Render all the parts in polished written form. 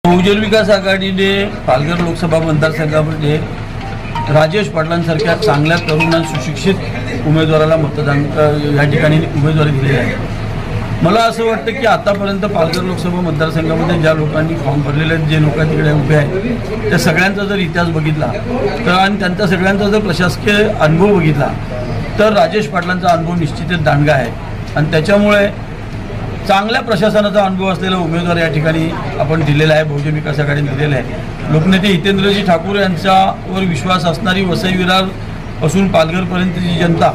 बहुजन विकास आघाडीने पालघर लोकसभा मतदारसंघामध्ये राजेश पाटलांसारख्या चांगल्या तरुण सुशिक्षित उमेदवाराला मतदान या ठिकाणी उमेदवारी दिली आहे। मला असं वाटतं की आतापर्यंत पालघर लोकसभा मतदारसंघामध्ये ज्या लोकांनी फॉर्म भरलेले आहेत, जे लोक तिकडे उभे आहेत, त्या सगळ्यांचा जर इतिहास बघितला तर आणि त्यांचा सगळ्यांचा जर प्रशासकीय अनुभव बघितला तर राजेश पाटलांचा अनुभव निश्चितच दांडगा आहे आणि त्याच्यामुळे चांगल्या प्रशासनाचा अनुभव असलेला उमेदवार या ठिकाणी आपण दिलेला आहे, बहुजन विकास आघाडीने दिलेला आहे। लोकनेते हितेंद्रजी ठाकूर यांच्यावर विश्वास असणारी वसई विरारपासून पालघरपर्यंतची जनता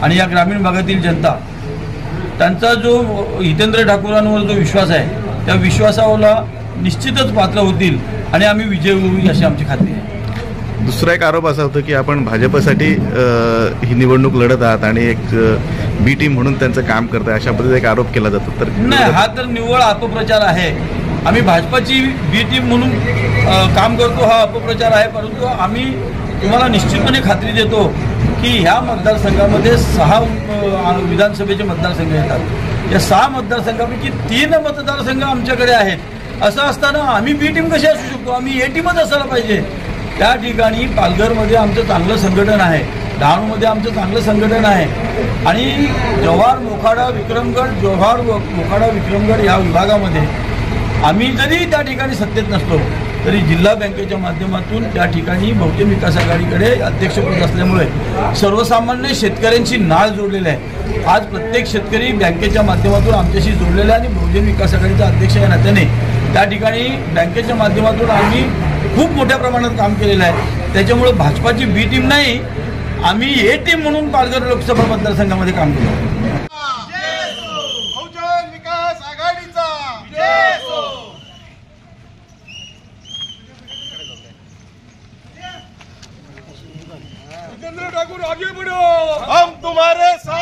आणि या ग्रामीण भागातील जनता, त्यांचा जो हितेंद्र ठाकूरांवर जो विश्वास आहे त्या विश्वासाला निश्चितच पात्र होतील आणि आम्ही विजय होऊ अशी आमची खात्री आहे। दुसरा एक आरोप असा होता की आपण भाजपसाठी ही निवडणूक लढत आहात आणि एक बी टीम म्हणून त्यांचं काम करताय, अशा पद्धतीचा एक आरोप केला जातो। तर नाही, हा तर निव्वळ अपप्रचार आहे। आम्ही भाजपाची बी टीम म्हणून काम करतो हा अपप्रचार आहे, परंतु आम्ही तुम्हाला निश्चितपणे खात्री देतो की ह्या मतदारसंघामध्ये 6 विधानसभेचे मतदारसंघ येतात। या 6 मतदारसंघापैकी 3 मतदारसंघ आमच्याकडे आहेत। असं असताना आम्ही बी टीम कशी असू शकतो? आम्ही ए टीमच असायला पाहिजे। त्या ठिकाणी पालघरमध्ये आमचं चांगलं संघटन आहे, डहाणूमध्ये आमचं चांगलं संघटन आहे आणि जव्हार मोखाडा विक्रमगड या विभागामध्ये आम्ही जरी त्या ठिकाणी सत्तेत नसलो तरी जिल्हा बँकेच्या माध्यमातून त्या ठिकाणी बहुजन विकास आघाडीकडे अध्यक्षपद असल्यामुळे सर्वसामान्य शेतकऱ्यांची नाळ जोडलेली आहे। आज प्रत्येक शेतकरी बँकेच्या माध्यमातून आमच्याशी जोडलेला आहे आणि बहुजन विकास आघाडीचा अध्यक्ष या नात्याने त्या ठिकाणी बँकेच्या माध्यमातून आम्ही खूप मोठ्या प्रमाणात काम केलेलं आहे। त्याच्यामुळे भाजपाची बी टीम नाही, आम्ही ए टीम म्हणून पालघर लोकसभा मतदारसंघामध्ये काम केलं। बहुजन विकास आघाडीचा जय हो। हितेंद्र ठाकूर आगे बढ़ो, हम तुम्हारे साथ।